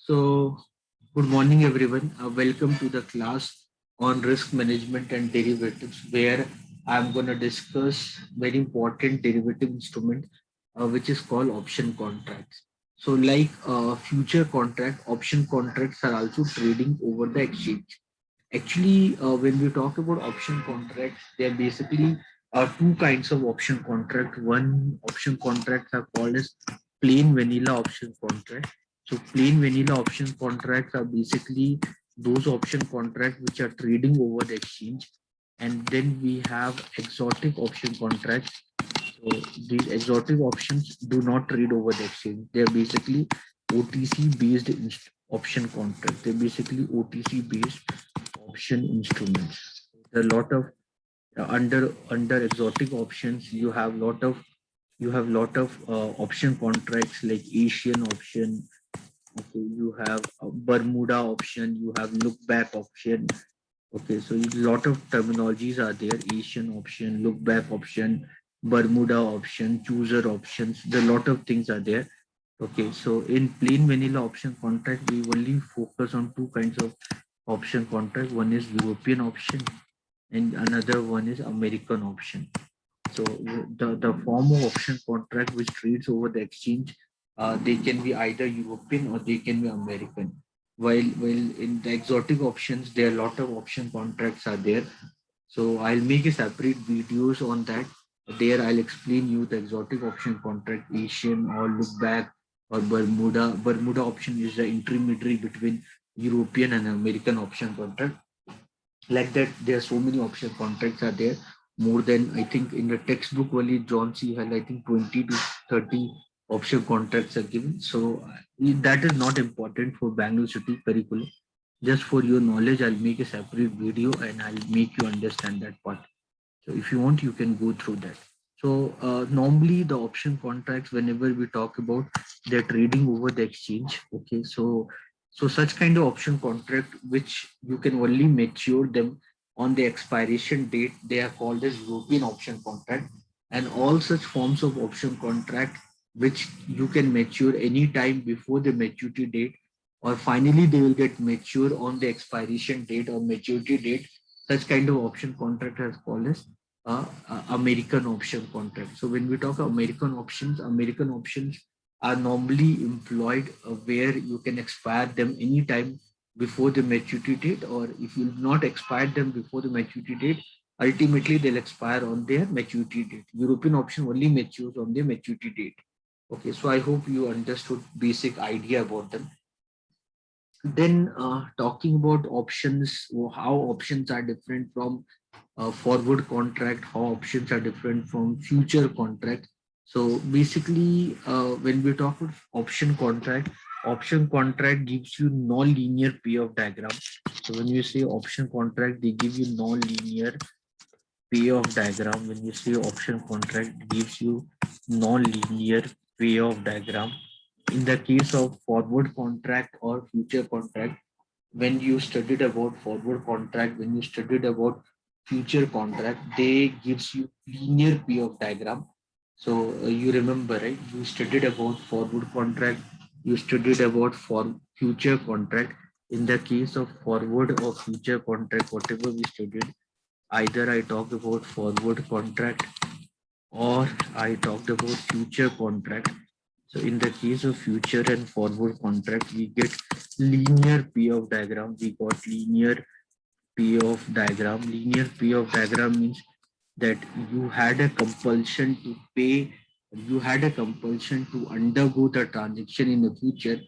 So, good morning, everyone. Welcome to the class on risk management and derivatives, where I'm going to discuss very important derivative instrument, which is called option contracts. So, like future contract, option contracts are also trading over the exchange. Actually, when we talk about option contracts, there are basically two kinds of option contract. One option contracts are called as plain vanilla option contract. So plain vanilla option contracts are basically those option contracts which are trading over the exchange. And then we have exotic option contracts. So these exotic options do not trade over the exchange. They're basically OTC based option contracts. They're basically OTC based option instruments. There are a lot of under exotic options. You have lot of option contracts like Asian option. Okay, you have Bermuda option. You have look back option. Okay, so a lot of terminologies are there: Asian option, look back option, Bermuda option, chooser options. There are a lot of things are there. Okay, so in plain vanilla option contract, we only focus on two kinds of option contract. One is European option and another one is American option. So the form of option contract which trades over the exchange, they can be either European or they can be American. While in the exotic options, there are a lot of option contracts are there. So I'll make a separate videos on that. There I'll explain you the exotic option contract, Asian or look back or Bermuda. Bermuda option is the intermediary between European and American option contract. Like that, there are so many option contracts are there. More than, I think, in the textbook only John C. Hall, I think 20 to 30 option contracts are given. So that is not important for Bangalore City curriculum. Just for your knowledge, I'll make a separate video and I'll make you understand that part. So if you want, you can go through that. So normally the option contracts, whenever we talk about, they're trading over the exchange. Okay, so such kind of option contract which you can only mature them on the expiration date, they are called as European option contract. And all such forms of option contract which you can mature any time before the maturity date, or finally they will get mature on the expiration date or maturity date. Such kind of option contract is called as American option contract. So when we talk American options are normally employed where you can expire them anytime before the maturity date, or if you not expire them before the maturity date, ultimately they'll expire on their maturity date. European option only matures on their maturity date. Okay, so I hope you understood basic idea about them. Then talking about options, how options are different from forward contract, how options are different from future contract. So basically, when we talk about option contract gives you non-linear payoff diagram. So when you say option contract, they give you non-linear payoff diagram. When you say option contract, it gives you non-linear payoff diagram. In the case of forward contract or future contract, when you studied about forward contract, when you studied about future contract, they gives you linear payoff diagram. So you remember, right? You studied about forward contract, you studied about for future contract. In the case of forward or future contract, whatever we studied, either I talked about forward contract or I talked about future contract. So in the case of future and forward contract, we get linear payoff diagram. We got linear payoff diagram. Linear payoff diagram means that you had a compulsion to pay, you had a compulsion to undergo the transaction in the future.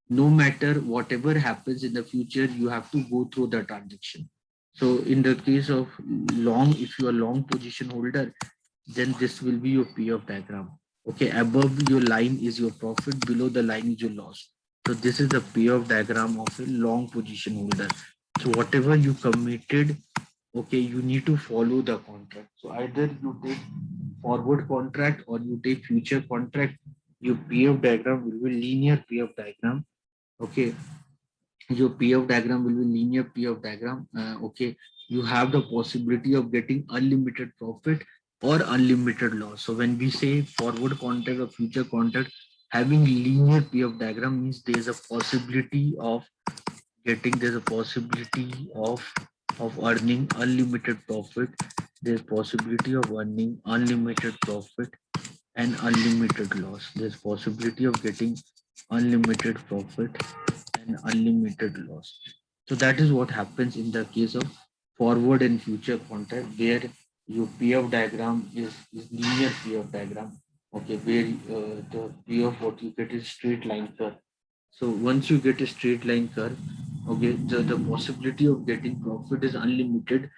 No matter whatever happens in the future, you have to go through the transaction. So in the case of long, if you are long position holder, then this will be your payoff diagram. Okay, above your line is your profit, below the line is your loss. So this is the payoff diagram of a long position holder. So whatever you committed, okay, you need to follow the contract. So either you take forward contract or you take future contract, your payoff diagram will be linear payoff diagram. Okay, your payoff diagram will be linear payoff diagram. Okay, you have the possibility of getting unlimited profit or unlimited loss. So when we say forward contract or future contract, Having linear PF diagram means there's a possibility of there's a possibility of earning unlimited profit. There's possibility of earning unlimited profit and unlimited loss. There's possibility of getting unlimited profit and unlimited loss. So that is what happens in the case of forward and future contract, where your PF diagram is linear PF diagram. Okay, where the PF what you get is straight line curve. So once you get a straight line curve, okay, the possibility of getting profit is unlimited.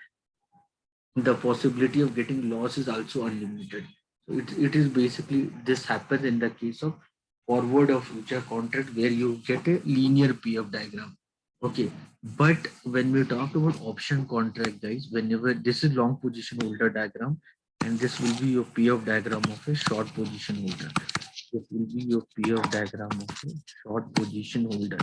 The possibility of getting loss is also unlimited. So it is basically this happens in the case of forward or future contract where you get a linear PF diagram. Okay, but when we talk about option contract, guys, whenever this is long position holder diagram, and this will be your PF diagram of a short position holder. This will be your PF diagram of a short position holder.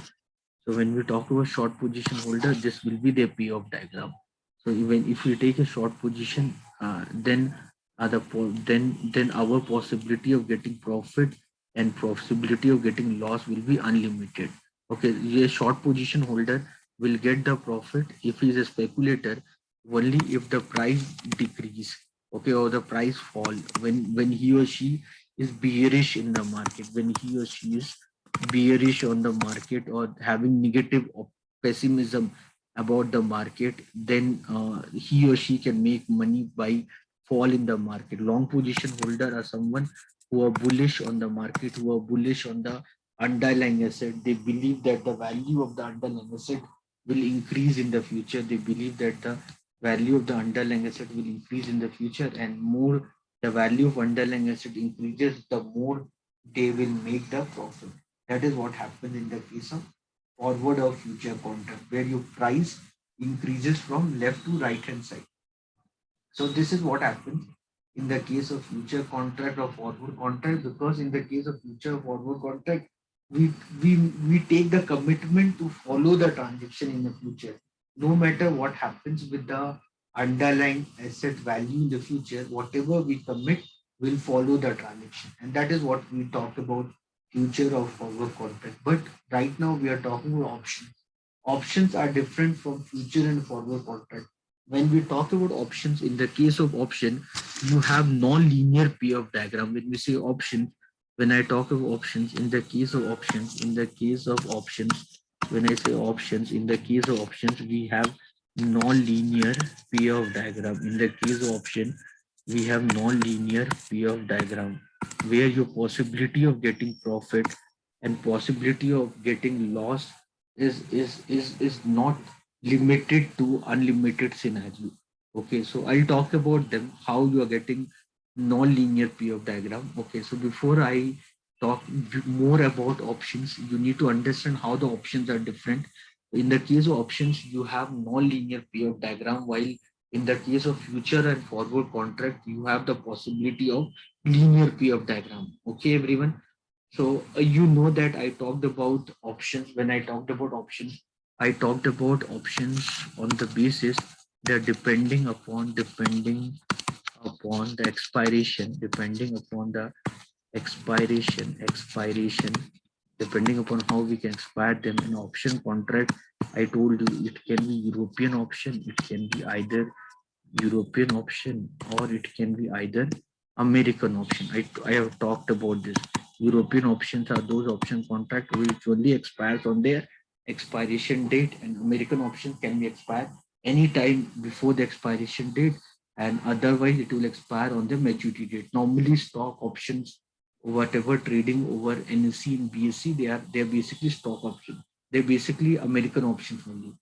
So when we talk about short position holder, this will be the PF diagram. So even if we take a short position, then then our possibility of getting profit and possibility of getting loss will be unlimited. Okay, a short position holder will get the profit if he is a speculator only if the price decrease, okay, or the price fall when he or she is bearish in the market, when he or she is bearish on the market or having negative pessimism about the market, then he or she can make money by fall in the market. Long position holder are someone who are bullish on the market, who are bullish on the underlying asset. They believe that the value of the underlying asset will increase in the future. They believe that the value of the underlying asset will increase in the future, and more the value of underlying asset increases, the more they will make the profit. That is what happens in the case of forward or future contract, where your price increases from left to right hand side. So this is what happens in the case of future contract or forward contract, because in the case of future forward contract, we we take the commitment to follow the transaction in the future. No matter what happens with the underlying asset value in the future, whatever we commit will follow the transaction. And that is what we talk about future of forward contract. But right now we are talking about options. Options are different from future and forward contract. When we talk about options, in the case of option, you have non-linear PF diagram. When we say options, when I talk of options, in the case of options, in the case of options, when I say options, in the case of options, we have non-linear PF diagram. In the case of option, we have non-linear PF diagram where your possibility of getting profit and possibility of getting loss is not limited to unlimited scenario. Okay, so I'll talk about them, how you are getting non-linear PF diagram. Okay, so before I talk more about options, you need to understand how the options are different. In the case of options, you have non-linear PF diagram, while in the case of future and forward contract, you have the possibility of linear PF diagram. Okay, everyone. So you know that I talked about options. When I talked about options, I talked about options on the basis that depending upon the expiration, expiration, depending upon how we can expire them in option contract. I told you it can be European option, it can be either European option, or it can be either American option. I have talked about this. European options are those option contract which only expires on their expiration date, and American option can be expired anytime before the expiration date, and otherwise it will expire on the maturity date. Normally, stock options, whatever trading over NSE and BSE, they are basically stock options. They're basically American options only.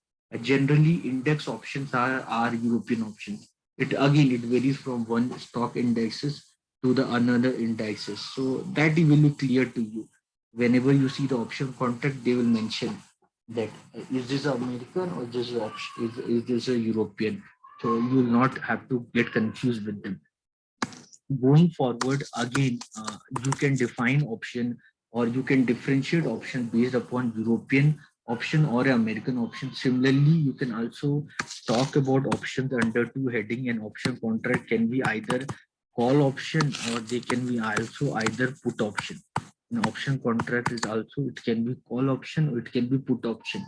Generally, index options are European options. It varies from one stock indexes to the another indexes. So that will be clear to you. Whenever you see the option contract, they will mention that is this American or this option is this a European. So you will not have to get confused with them. Going forward, again, you can define option, or you can differentiate option based upon European option or American option. Similarly, you can also talk about options under two heading. An option contract can be either call option, or they can be also either put option. An option contract is also, it can be call option or it can be put option.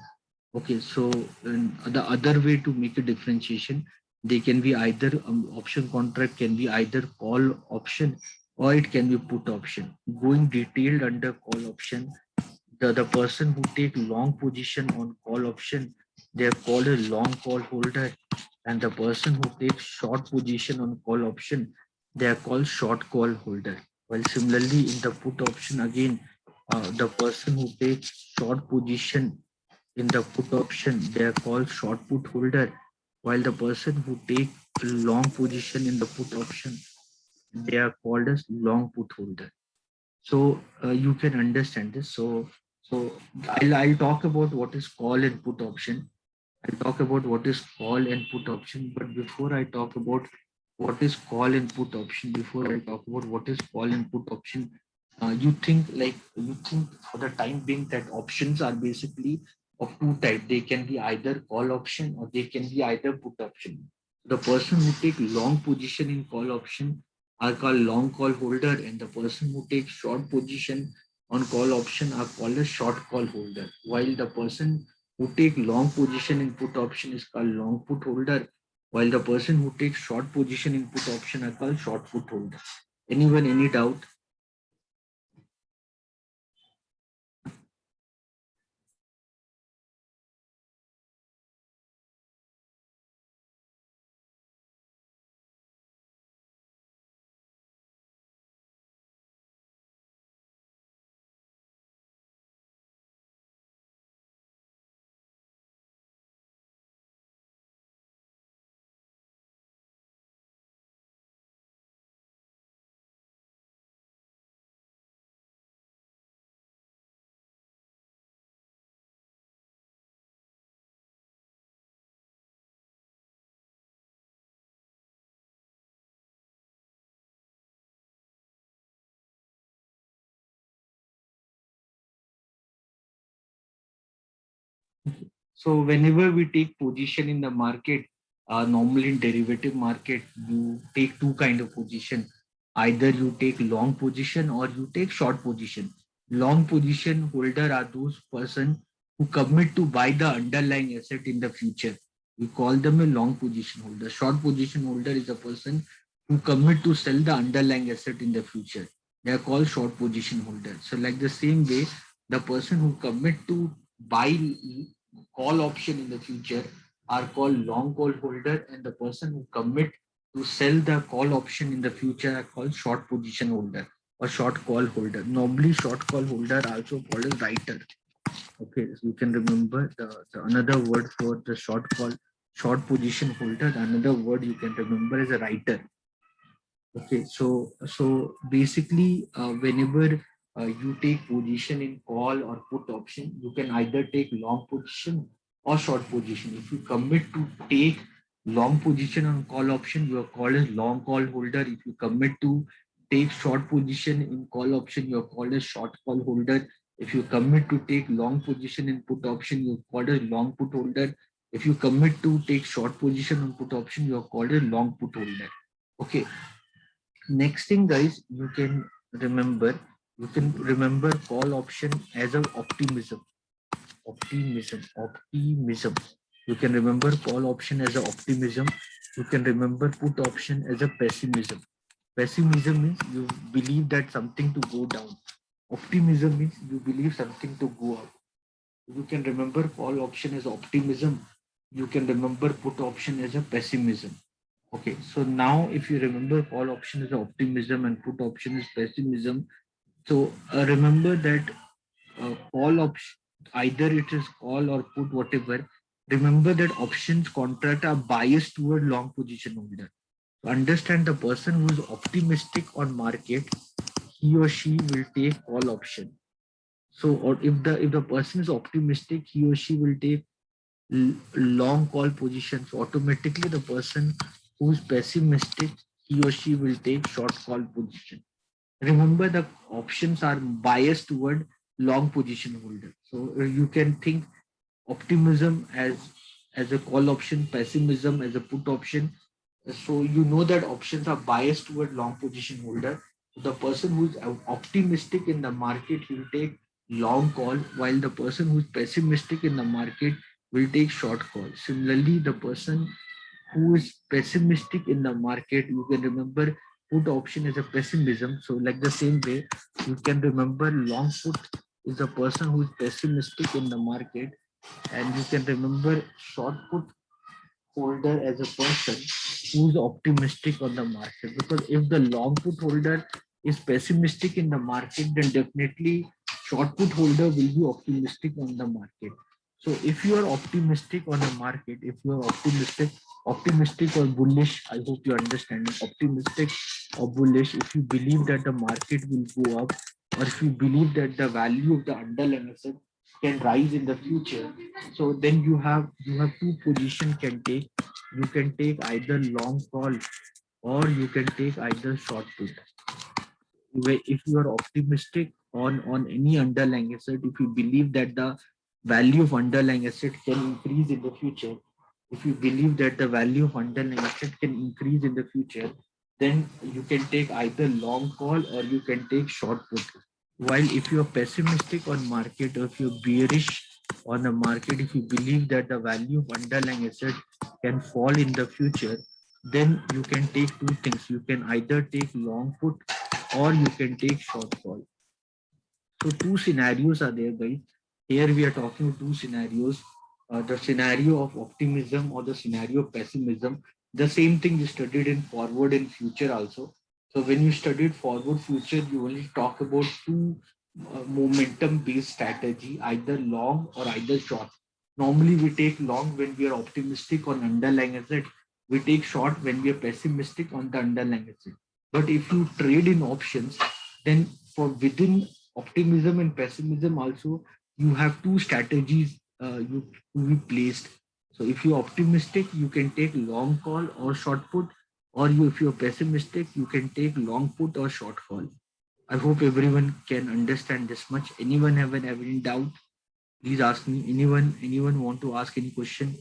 Okay, so the other way to make a differentiation, they can be either option contract can be either call option or it can be put option. Going detailed under call option, the person who take long position on call option, they are called a long call holder, and the person who takes short position on call option, they are called short call holder. While similarly in the put option again, the person who takes short position in the put option, they are called short put holder, while the person who take long position in the put option, they are called as long put holder. So you can understand this. So I'll talk about what is call and put option. I'll talk about what is call and put option. But before I talk about what is call and put option, before I talk about what is call and put option, you think for the time being that options are basically of two types. They can be either call option or they can be either put option. The person who take long position in call option are called long call holder, and the person who takes short position on call option are called a short call holder. While the person who take long position in put option is called long put holder, while the person who takes short position in put option are called short put holder. Anyone, any doubt? So whenever we take position in the market, normally in derivative market, you take two kind of position. Either you take long position or you take short position. Long position holder are those person who commit to buy the underlying asset in the future. We call them a long position holder. Short position holder is a person who commit to sell the underlying asset in the future. They are called short position holder. So like the same way, the person who commit to buy call option in the future are called long call holder, and the person who commit to sell the call option in the future are called short position holder or short call holder. Normally short call holder also called as writer. Okay, so you can remember the another word for the short position holder, another word you can remember is a writer. Okay, so basically, whenever you take position in call or put option, you can either take long position or short position. If you commit to take long position on call option, you are called as long call holder. If you commit to take short position in call option, you are called as short call holder. If you commit to take long position in put option, you are called as long put holder. If you commit to take short position on put option, you are called a long put holder. Okay, next thing, guys, you can remember call option as an optimism. Optimism. You can remember call option as an optimism. You can remember put option as a pessimism. Pessimism means you believe that something to go down. Optimism means you believe something to go up. You can remember call option as optimism. You can remember put option as a pessimism. Okay, so now if you remember call option is optimism and put option is pessimism, so remember that call option, either it is call or put, whatever. Remember that options contract are biased toward long position holder. To understand the person who is optimistic on market, he or she will take call option. So, or if the person is optimistic, he or she will take long call positions. Automatically, the person who is pessimistic, he or she will take short call position. Remember, the options are biased toward long position holder. So you can think optimism as a call option, pessimism as a put option. So you know that options are biased toward long position holder. The person who's optimistic in the market, he will take long call, while the person who's pessimistic in the market will take short call. Similarly, the person who is pessimistic in the market, you can remember put option is a pessimism. So like the same way, you can remember long put is a person who is pessimistic in the market, and you can remember short put holder as a person who's optimistic on the market. Because if the long put holder is pessimistic in the market, then definitely short put holder will be optimistic on the market. So if you are optimistic on the market, if you are optimistic or bullish, I hope you understand it, optimistic or bullish, if you believe that the market will go up, or if you believe that the value of the underlying asset can rise in the future, so then you have two position can take. You can take either long call, or you can take either short put. If you are optimistic on any underlying asset, if you believe that the value of underlying asset can increase in the future, if you believe that the value of underlying asset can increase in the future, then you can take either long call or you can take short put. While if you're pessimistic on market, or if you're bearish on the market, if you believe that the value of underlying asset can fall in the future, then you can take two things. You can either take long put or you can take short call. So two scenarios are there, guys. Here we are talking two scenarios. The scenario of optimism or the scenario of pessimism. The same thing we studied in forward and future also. So when you studied forward future, you only talk about two momentum based strategy, either long or either short. Normally we take long when we are optimistic on underlying asset. We take short when we are pessimistic on the underlying asset. But if you trade in options, then for within optimism and pessimism also, you have two strategies you to be placed. So if you're optimistic, you can take long call or short put, or if you're pessimistic, you can take long put or short call. I hope everyone can understand this much. Anyone have any doubt? Please ask me. Anyone want to ask any question?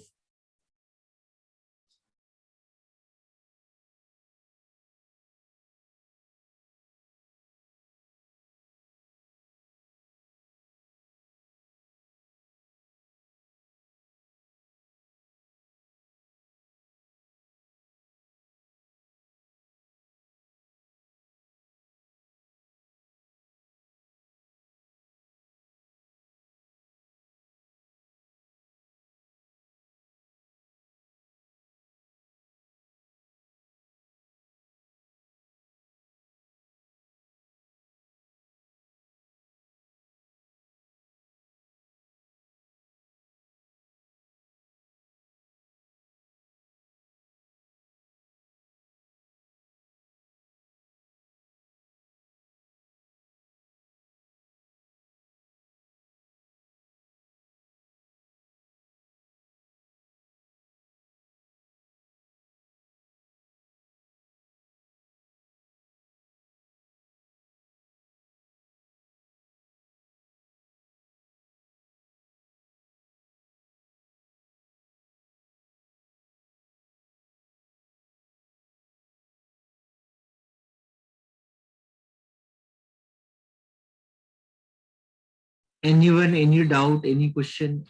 Anyone, any doubt, any question?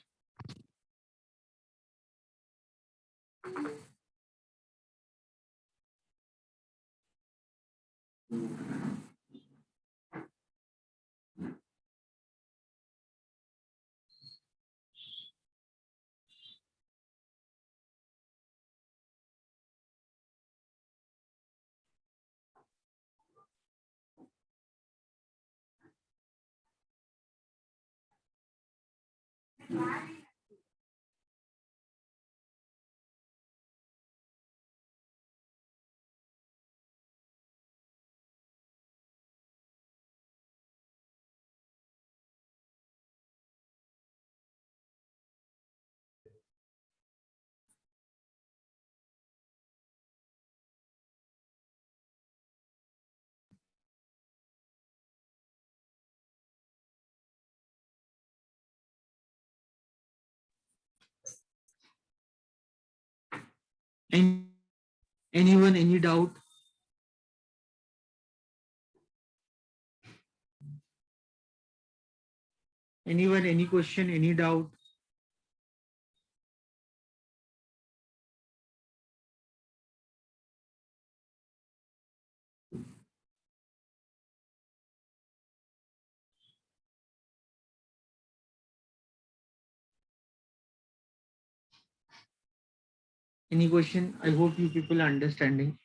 Anyone, any doubt? Anyone, any question, any doubt? Any question? I hope you people are understanding.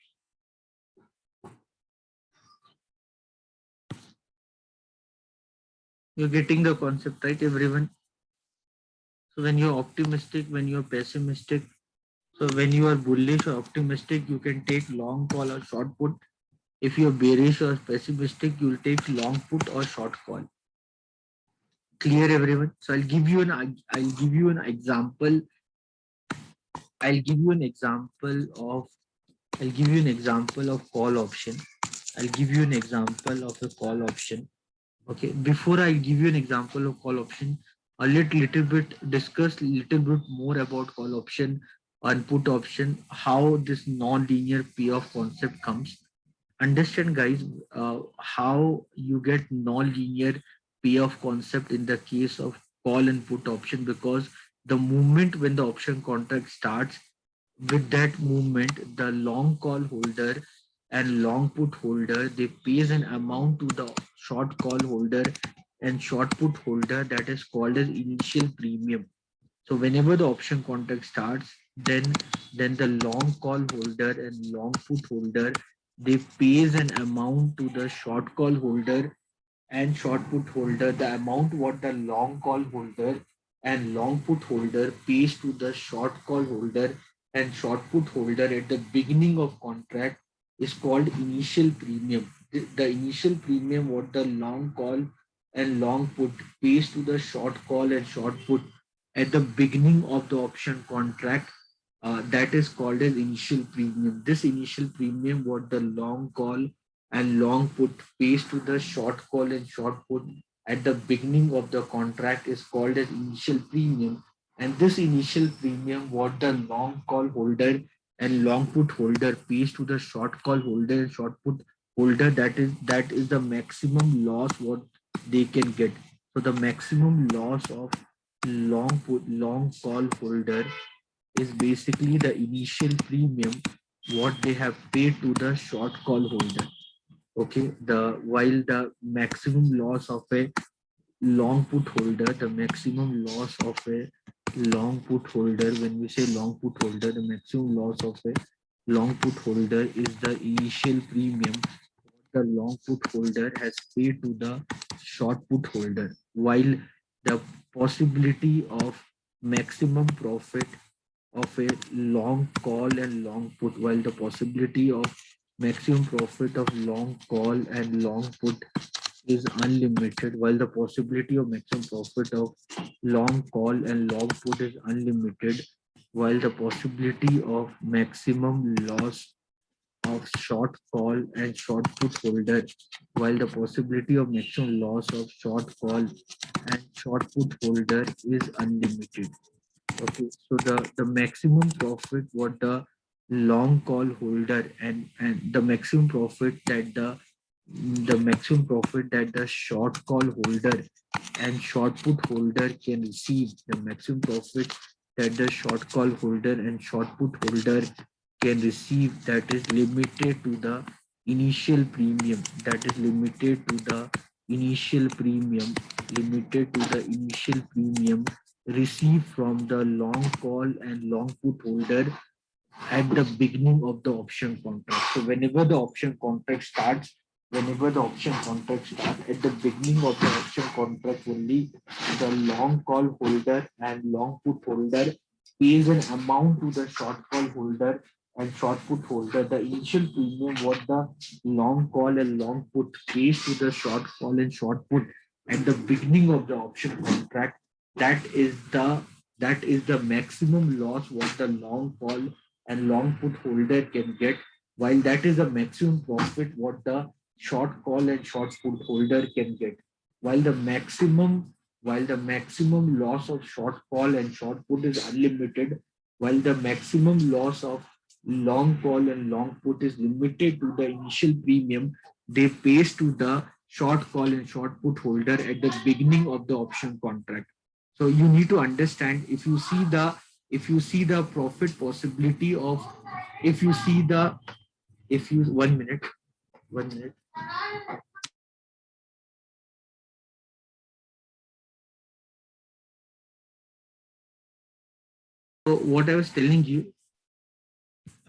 You're getting the concept, right, everyone? So when you're optimistic, when you're pessimistic, so when you are bullish or optimistic, you can take long call or short put. If you're bearish or pessimistic, you'll take long put or short call. Clear, everyone? So I'll give you an example. I'll give you an example of I'll give you an example of call option. I'll give you an example of a call option. Okay, before I give you an example of call option, little bit discuss little bit more about call option and put option, how this non-linear payoff concept comes. Understand, guys, how you get non-linear payoff concept in the case of call and put option, because the moment when the option contract starts, with that movement, the long call holder and long put holder, they pays an amount to the short call holder and short put holder, that is called as initial premium. So whenever the option contract starts, then the long call holder and long put holder, they pays an amount to the short call holder and short put holder. The amount what the long call holder and long put holder pays to the short call holder and short put holder at the beginning of contract is called initial premium. The initial premium what the long call and long put pays to the short call and short put at the beginning of the option contract, that is called as initial premium. This initial premium what the long call and long put pays to the short call and short put at the beginning of the contract is called as initial premium. And this initial premium what the long call holder and long put holder pays to the short call holder and short put holder, that is the maximum loss what they can get. So the maximum loss of long call holder is basically the initial premium what they have paid to the short call holder. Okay, the while the maximum loss of a long put holder, the maximum loss of a long put holder, when we say long put holder, the maximum loss of a long put holder is the initial premium the long put holder has paid to the short put holder, while the possibility of maximum profit of a long call and long put, while the possibility of maximum profit of long call and long put is unlimited, while the possibility of maximum profit of long call and long put is unlimited, while the possibility of maximum loss of short call and short put holder, while the possibility of maximum loss of short call and short put holder is unlimited. Okay, so the maximum profit what the long call holder and the maximum profit that the maximum profit that the short call holder and short put holder can receive, the maximum profit that the short call holder and short put holder can receive, that is limited to the initial premium, that is limited to the initial premium, limited to the initial premium received from the long call and long put holder at the beginning of the option contract. So whenever the option contract starts, whenever the option contract starts, at the beginning of the option contract only, the long call holder and long put holder pays an amount to the short call holder and short put holder. The initial premium what the long call and long put pays to the short call and short put at the beginning of the option contract, that is the maximum loss what the long call and long put holder can get, while that is the maximum profit what the short call and short put holder can get, while the maximum loss of short call and short put is unlimited, while the maximum loss of long call and long put is limited to the initial premium they pays to the short call and short put holder at the beginning of the option contract. So you need to understand, if you see the profit possibility of, if you see the, if you, 1 minute, 1 minute. So what I was telling you,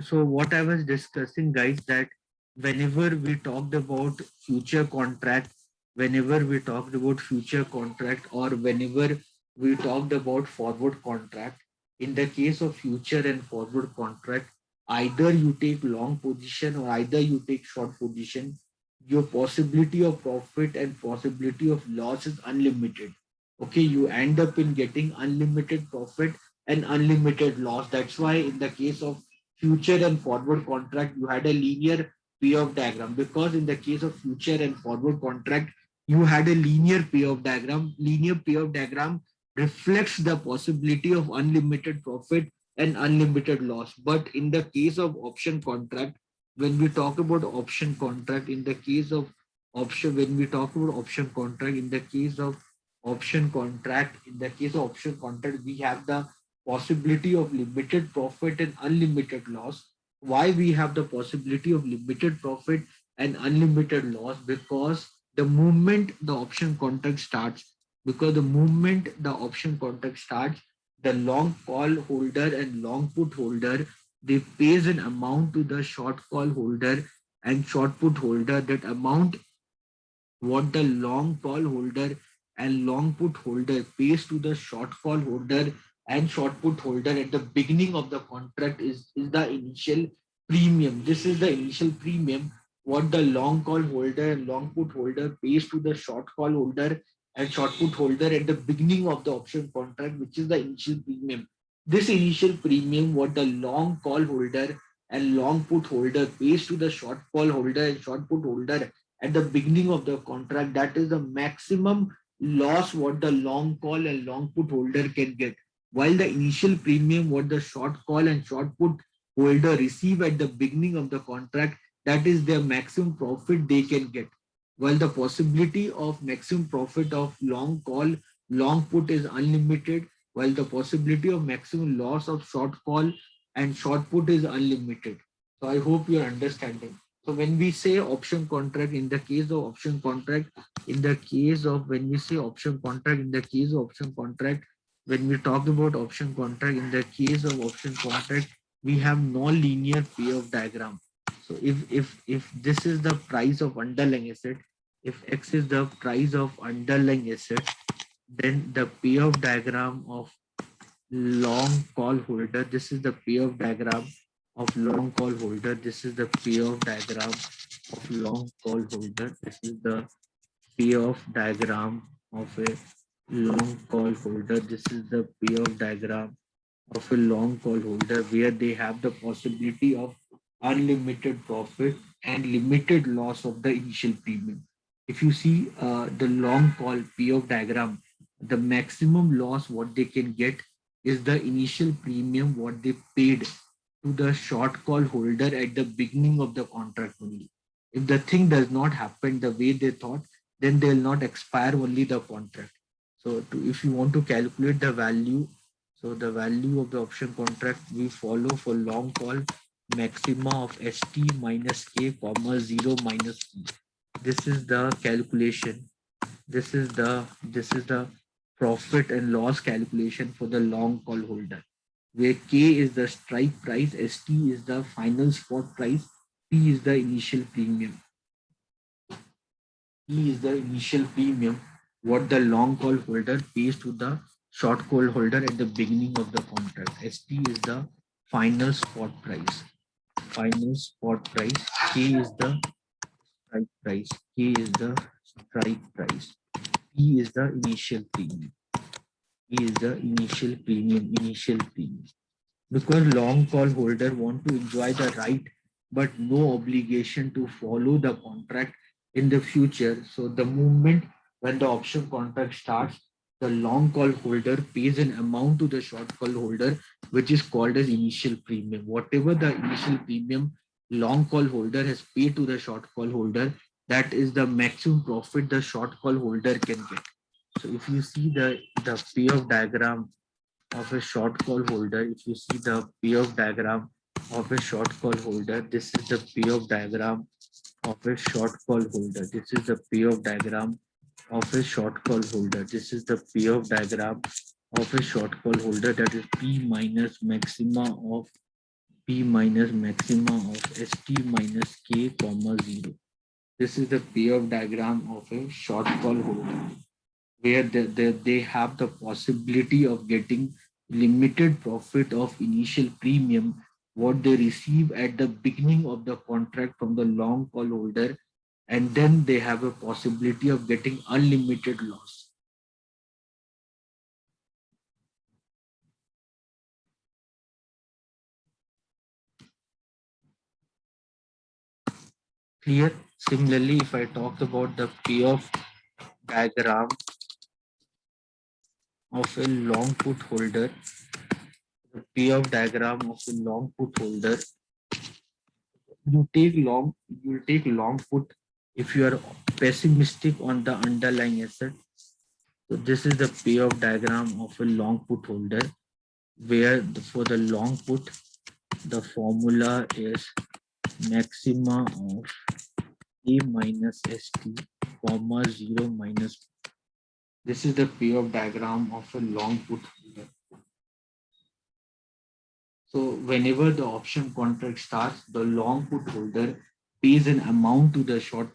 so what I was discussing, guys, that whenever we talked about future contract, whenever we talked about future contract, or whenever we talked about forward contract, in the case of future and forward contract, either you take long position or either you take short position, your possibility of profit and possibility of loss is unlimited. Okay, you end up in getting unlimited profit and unlimited loss. That's why in the case of future and forward contract, you had a linear payoff diagram, because in the case of future and forward contract, you had a linear payoff diagram. Linear payoff diagram reflects the possibility of unlimited profit and unlimited loss. But in the case of option contract, when we talk about option contract, in the case of option, when we talk about option contract, in the case of option contract, in the case of option contract, we have the possibility of limited profit and unlimited loss. Why we have the possibility of limited profit and unlimited loss? Because the moment the option contract starts, because the moment the option contract starts, the long call holder and long put holder, they pays an amount to the short call holder and short put holder. That amount what the long call holder and long put holder pays to the short call holder and short put holder at the beginning of the contract is the initial premium. This is the initial premium what the long call holder and long put holder pays to the short call holder and short put holder at the beginning of the option contract, which is the initial premium. This initial premium what the long call holder and long put holder pays to the short call holder and short put holder at the beginning of the contract, that is the maximum loss what the long call and long put holder can get. While the initial premium what the short call and short put holder receive at the beginning of the contract, that is their maximum profit they can get. While the possibility of maximum profit of long call, long put is unlimited, while the possibility of maximum loss of short call and short put is unlimited. So I hope you're understanding. So when we say option contract, in the case of option contract, in the case of, when we say option contract, in the case of option contract, when we talk about option contract, in the case of option contract, we have non-linear payoff diagram. So if this is the price of underlying asset, if X is the price of underlying asset, then the payoff diagram of long call holder, this is the payoff diagram of long call holder, this is the payoff diagram of long call holder, this is the payoff diagram of a long call holder, this is the payoff diagram of a long call holder, where they have the possibility of unlimited profit and limited loss of the initial premium. If you see the long call payoff diagram, the maximum loss what they can get is the initial premium what they paid to the short call holder at the beginning of the contract only. If the thing does not happen the way they thought, then they will not expire only the contract. So if you want to calculate the value, so the value of the option contract we follow for long call, maxima of ST minus K comma 0 minus P. This is the calculation. This is the profit and loss calculation for the long call holder, where K is the strike price, ST is the final spot price, P is the initial premium. P is the initial premium what the long call holder pays to the short call holder at the beginning of the contract. ST is the final spot price. Final spot price. K is the strike price. K is the strike price. P is the initial premium. P is the initial premium. Initial premium. Because long call holder want to enjoy the right but no obligation to follow the contract in the future. So the moment when the option contract starts, the long call holder pays an amount to the short call holder, which is called as initial premium. Whatever the initial premium long call holder has paid to the short call holder, That is the maximum profit the short call holder can get. So if you see the payoff diagram of a short call holder, if you see the payoff diagram of a short call holder, this is the payoff diagram of a short call holder. This is the payoff diagram of a short call holder. This is the payoff diagram of a short call holder, that is P minus maxima of ST minus K comma 0. This is the payoff diagram of a short call holder, where they have the possibility of getting limited profit of initial premium what they receive at the beginning of the contract from the long call holder, and then they have a possibility of getting unlimited loss. Clear? Similarly, if I talk about the payoff diagram of a long put holder, the payoff diagram of a long put holder, you take long put if you are pessimistic on the underlying asset. So this is the payoff diagram of a long put holder, where for the long put the formula is maxima of A minus ST comma 0 minus. This is the payoff diagram of a long put holder. So whenever the option contract starts, the long put holder pays an amount to the short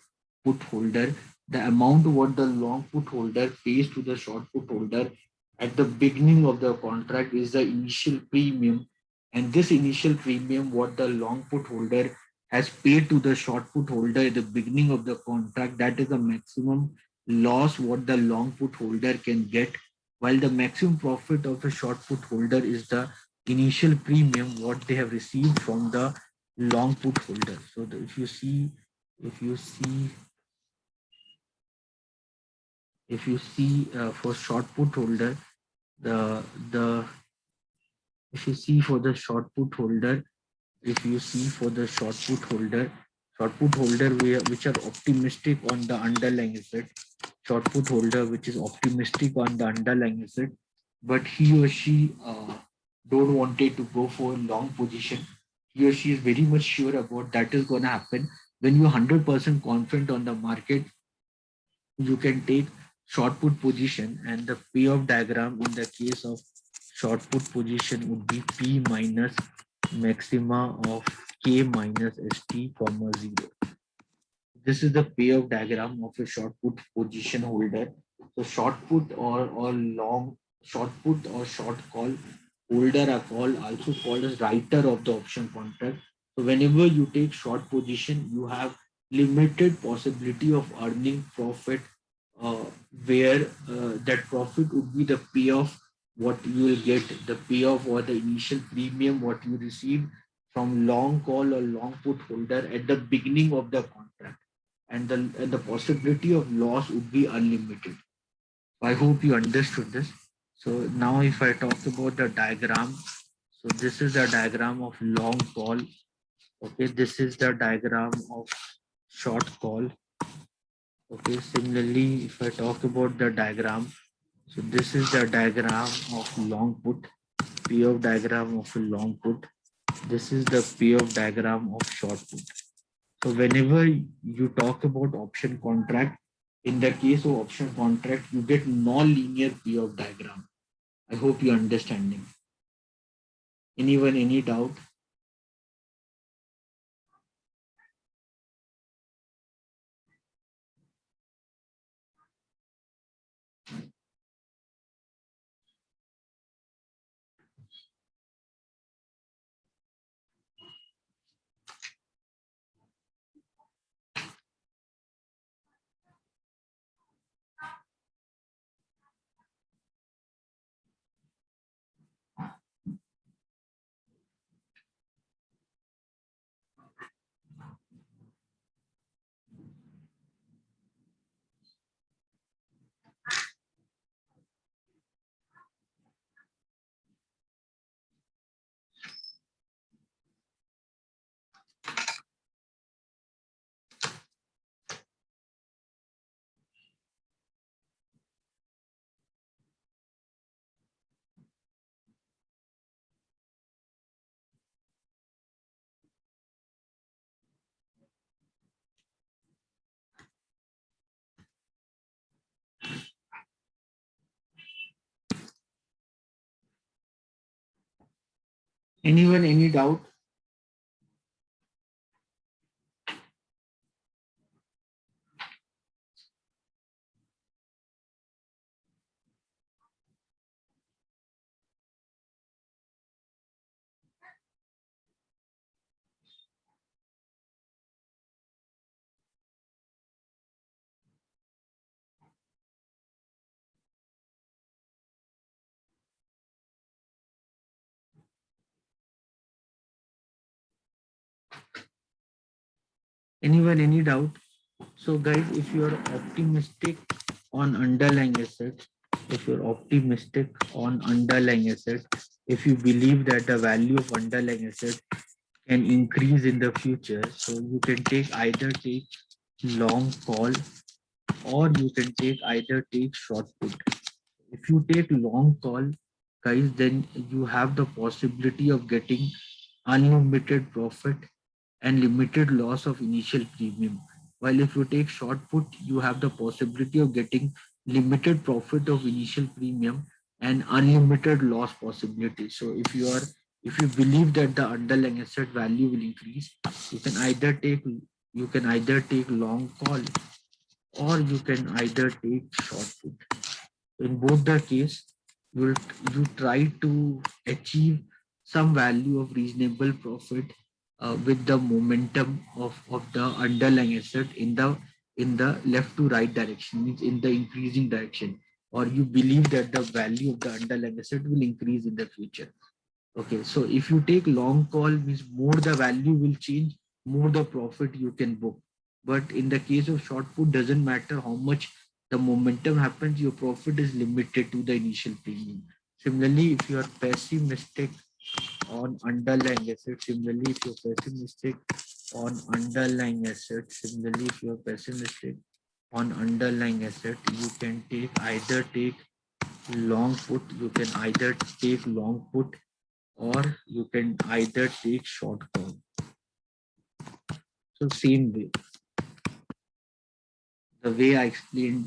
put holder. The amount what the long put holder pays to the short put holder at the beginning of the contract is the initial premium. And this initial premium, what the long put holder has paid to the short put holder at the beginning of the contract, that is the maximum loss what the long put holder can get, while the maximum profit of a short put holder is the initial premium what they have received from the long put holder. So if you see, for short put holder, the if you see for the short put holder, if you see for the short put holder which are optimistic on the underlying asset, short put holder which is optimistic on the underlying asset, but he or she don't wanted to go for long position. He or she is very much sure about that is going to happen. When you're 100% confident on the market, you can take short put position, and the payoff diagram in the case of short put position would be P minus maxima of K minus ST comma 0. This is the payoff diagram of a short put position holder. So short put or long short put or short call holder are called also called as writer of the option contract. So whenever you take short position, you have limited possibility of earning profit, uh, where that profit would be the payoff what you will get, the payoff or the initial premium what you receive from long call or long put holder at the beginning of the contract, and the possibility of loss would be unlimited. I hope you understood this. So now if I talk about the diagram, so this is the diagram of long call. Okay, this is the diagram of short call. Okay, similarly, if I talk about the diagram, so this is the diagram of long put, payoff diagram of a long put. This is the payoff diagram of short put. So whenever you talk about option contract, in the case of option contract, you get non-linear payoff diagram. I hope you're understanding. Anyone, any doubt? Anyone, any doubt? Anyone, any doubt? So guys, if you are optimistic on underlying assets, if you're optimistic on underlying assets, if you believe that the value of underlying assets can increase in the future, so you can take long call, or you can take short put. If you take long call, guys, then you have the possibility of getting unlimited profit and limited loss of initial premium. While if you take short put, you have the possibility of getting limited profit of initial premium and unlimited loss possibility. So if you believe that the underlying asset value will increase, you can either take long call, or you can either take short put. In both the case, you try to achieve some value of reasonable profit with the momentum of the underlying asset in the left to right direction, means in the increasing direction, or you believe that the value of the underlying asset will increase in the future. Okay, so if you take long call, means more the value will change, more the profit you can book. But in the case of short put, doesn't matter how much the momentum happens, your profit is limited to the initial premium. Similarly, if you are pessimistic on underlying assets, similarly, if you're pessimistic on underlying assets, similarly, if you're pessimistic on underlying asset, you can take long put, you can either take long put, or you can either take short call. So same way, the way I explained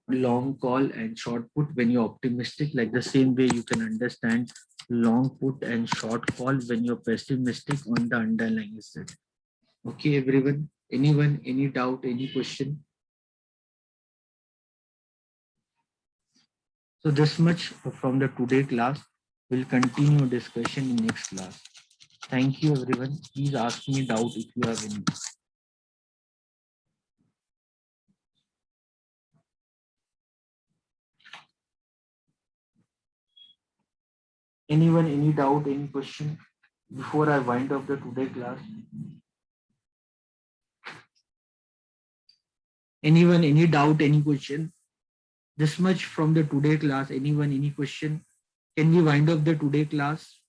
long call and short put when you're optimistic, like the same way you can understand long put and short call when you're pessimistic on the underlying asset. Okay, everyone. Anyone, any doubt, any question? So this much from the today class. We'll continue discussion in next class. Thank you, everyone. Please ask me doubt if you have any. Anyone, any doubt, any question before I wind up the today class? Anyone, any doubt, any question? This much from the today class. Anyone, any question? Can we wind up the today class?